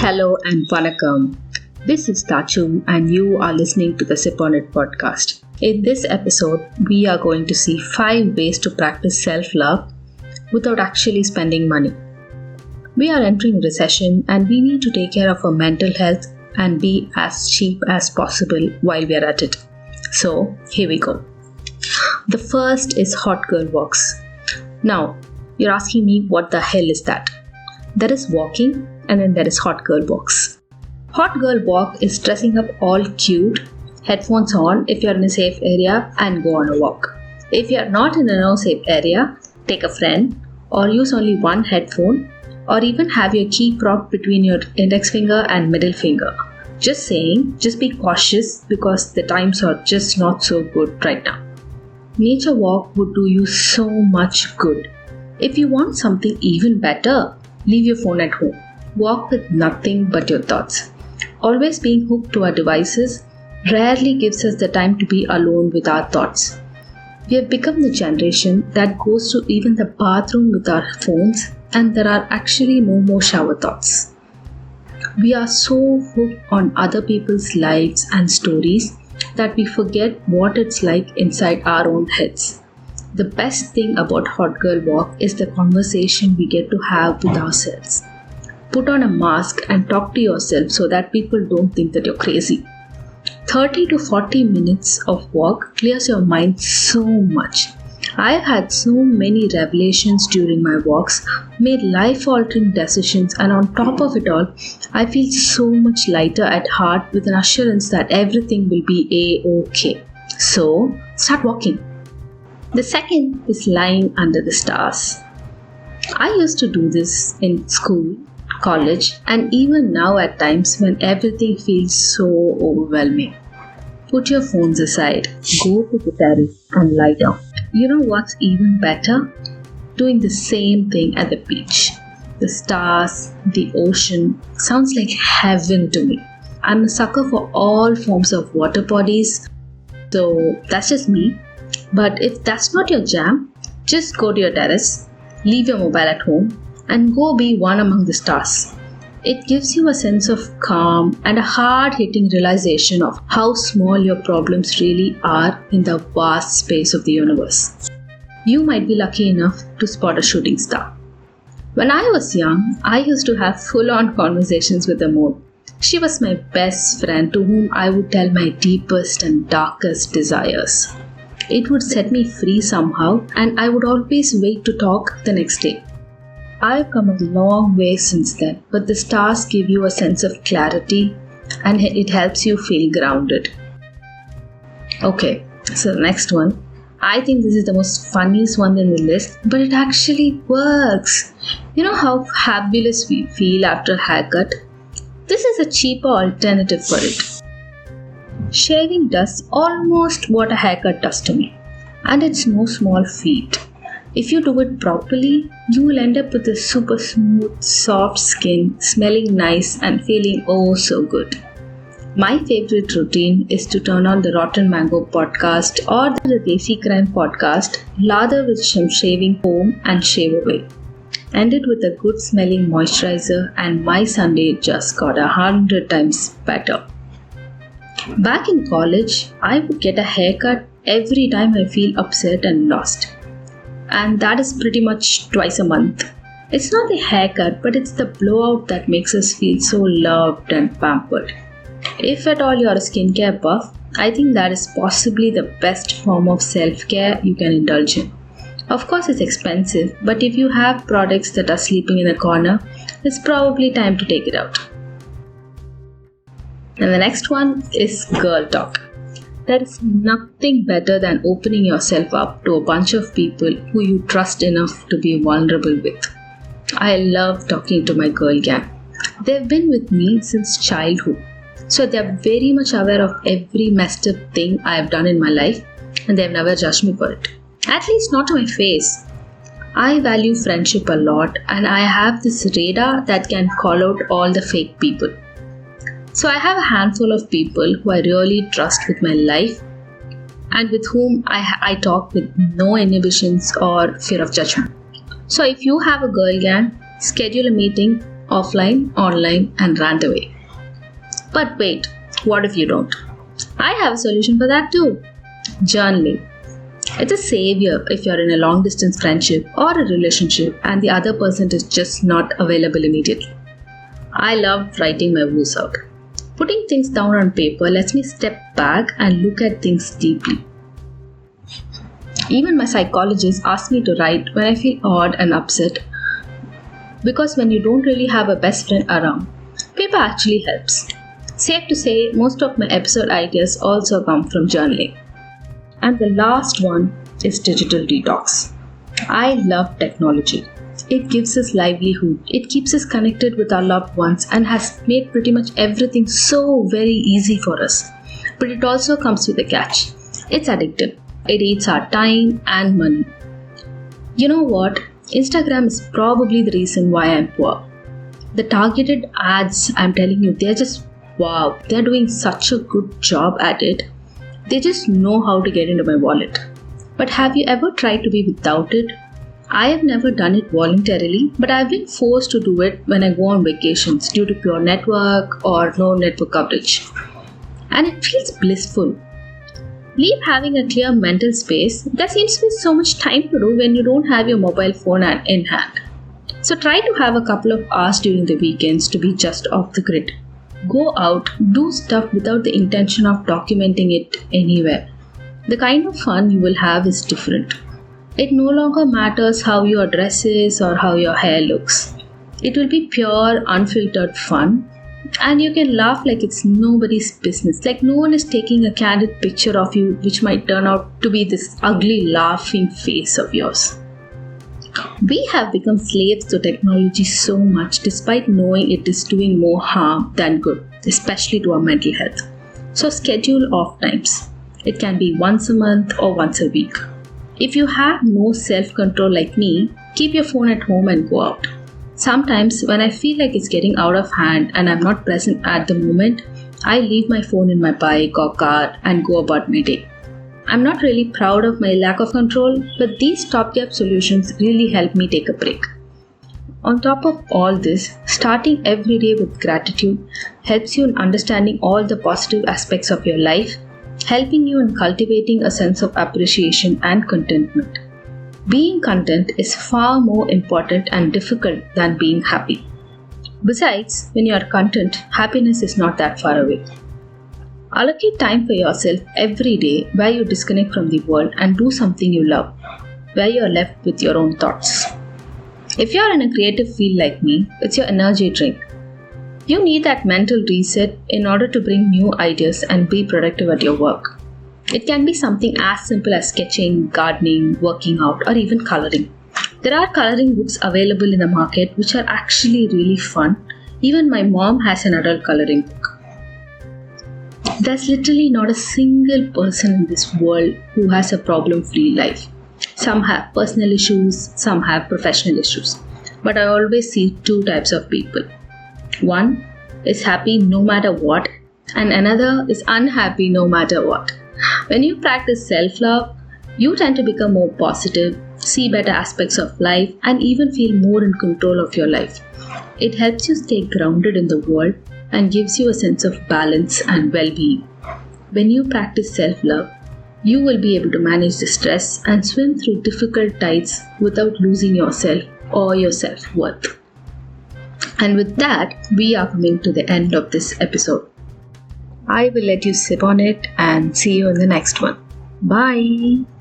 Hello and Vanakkam. This is Tachu and you are listening to the Sip on It podcast. In this episode, we are going to see 5 ways to practice self-love without actually spending money. We are entering recession and we need to take care of our mental health and be as cheap as possible while we are at it. So, here we go. The first is hot girl walks. Now, you're asking me what the hell is that? There is walking and then there is hot girl walks. Hot girl walk is dressing up all cute, headphones on if you're in a safe area and go on a walk. If you're not in a no safe area, take a friend or use only one headphone or even have your key propped between your index finger and middle finger. Just saying, just be cautious because the times are just not so good right now. Nature walk would do you so much good. If you want something even better, leave your phone at home. Walk with nothing but your thoughts. Always being hooked to our devices rarely gives us the time to be alone with our thoughts. We have become the generation that goes to even the bathroom with our phones and there are actually no more shower thoughts. We are so hooked on other people's lives and stories that we forget what it's like inside our own heads. The best thing about Hot Girl Walk is the conversation we get to have with ourselves. Put on a mask and talk to yourself so that people don't think that you're crazy. 30 to 40 minutes of walk clears your mind so much. I've had so many revelations during my walks, made life-altering decisions, and on top of it all, I feel so much lighter at heart with an assurance that everything will be A-OK. So, start walking. The second is lying under the stars. I used to do this in school, college, and even now at times when everything feels so overwhelming. Put your phones aside, go to the terrace and lie down. You know what's even better? Doing the same thing at the beach. The stars, the ocean, sounds like heaven to me. I'm a sucker for all forms of water bodies, so that's just me. But if that's not your jam, just go to your terrace, leave your mobile at home, and go be one among the stars. It gives you a sense of calm and a hard-hitting realization of how small your problems really are in the vast space of the universe. You might be lucky enough to spot a shooting star. When I was young, I used to have full-on conversations with the moon. She was my best friend to whom I would tell my deepest and darkest desires. It would set me free somehow and I would always wait to talk the next day. I've come a long way since then, but the stars give you a sense of clarity and it helps you feel grounded. Okay, so the next one. I think this is the most funniest one in the list, but it actually works. You know how fabulous we feel after a haircut? This is a cheaper alternative for it. Shaving does almost what a haircut does to me, and it's no small feat. If you do it properly, you will end up with a super smooth, soft skin, smelling nice and feeling oh so good. My favorite routine is to turn on the Rotten Mango podcast or the Desi Crime podcast, lather with some shaving foam and shave away. End it with a good smelling moisturizer and my Sunday just got 100 times better. Back in college, I would get a haircut every time I feel upset and lost. And that is pretty much twice a month. It's not the haircut, but it's the blowout that makes us feel so loved and pampered. If at all you're a skincare buff, I think that is possibly the best form of self-care you can indulge in. Of course it's expensive, but if you have products that are sleeping in a corner, it's probably time to take it out. And the next one is girl talk. There is nothing better than opening yourself up to a bunch of people who you trust enough to be vulnerable with. I love talking to my girl gang. They've been with me since childhood, so they're very much aware of every messed up thing I have done in my life and they've never judged me for it. At least not to my face. I value friendship a lot and I have this radar that can call out all the fake people. So I have a handful of people who I really trust with my life and with whom I talk with no inhibitions or fear of judgment. So if you have a girl gang, schedule a meeting offline, online, and rant away. But wait, what if you don't? I have a solution for that too. Journaling. It's a savior if you're in a long distance friendship or a relationship and the other person is just not available immediately. I love writing my woes out. Putting things down on paper lets me step back and look at things deeply. Even my psychologist asks me to write when I feel odd and upset because when you don't really have a best friend around, paper actually helps. Safe to say, most of my episode ideas also come from journaling. And the last one is digital detox. I love technology. It gives us livelihood. It keeps us connected with our loved ones and has made pretty much everything so very easy for us. But it also comes with a catch. It's addictive. It eats our time and money. You know what? Instagram is probably the reason why I'm poor. The targeted ads, I'm telling you, they're just wow. They're doing such a good job at it. They just know how to get into my wallet. But have you ever tried to be without it? I have never done it voluntarily, but I've been forced to do it when I go on vacations due to poor network or no network coverage. And it feels blissful. Leave having a clear mental space. There seems to be so much time to do when you don't have your mobile phone in hand. So try to have a couple of hours during the weekends to be just off the grid. Go out, do stuff without the intention of documenting it anywhere. The kind of fun you will have is different. It no longer matters how your dress is or how your hair looks. It will be pure, unfiltered fun, and you can laugh like it's nobody's business. Like no one is taking a candid picture of you, which might turn out to be this ugly, laughing face of yours. We have become slaves to technology so much despite knowing it is doing more harm than good, especially to our mental health. So schedule off times. It can be once a month or once a week. If you have no self-control like me, keep your phone at home and go out. Sometimes when I feel like it's getting out of hand and I'm not present at the moment, I leave my phone in my bike or car and go about my day. I'm not really proud of my lack of control, but these stopgap solutions really help me take a break. On top of all this, starting every day with gratitude helps you in understanding all the positive aspects of your life, helping you in cultivating a sense of appreciation and contentment. Being content is far more important and difficult than being happy. Besides, when you are content, happiness is not that far away. Allocate time for yourself every day where you disconnect from the world and do something you love, where you are left with your own thoughts. If you are in a creative field like me, it's your energy drink. You need that mental reset in order to bring new ideas and be productive at your work. It can be something as simple as sketching, gardening, working out, or even coloring. There are coloring books available in the market which are actually really fun. Even my mom has an adult coloring book. There's literally not a single person in this world who has a problem-free life. Some have personal issues, some have professional issues. But I always see two types of people. One is happy no matter what, and another is unhappy no matter what. When you practice self-love, you tend to become more positive, see better aspects of life, and even feel more in control of your life. It helps you stay grounded in the world and gives you a sense of balance and well-being. When you practice self-love, you will be able to manage the stress and swim through difficult tides without losing yourself or your self-worth. And with that, we are coming to the end of this episode. I will let you sip on it and see you in the next one. Bye!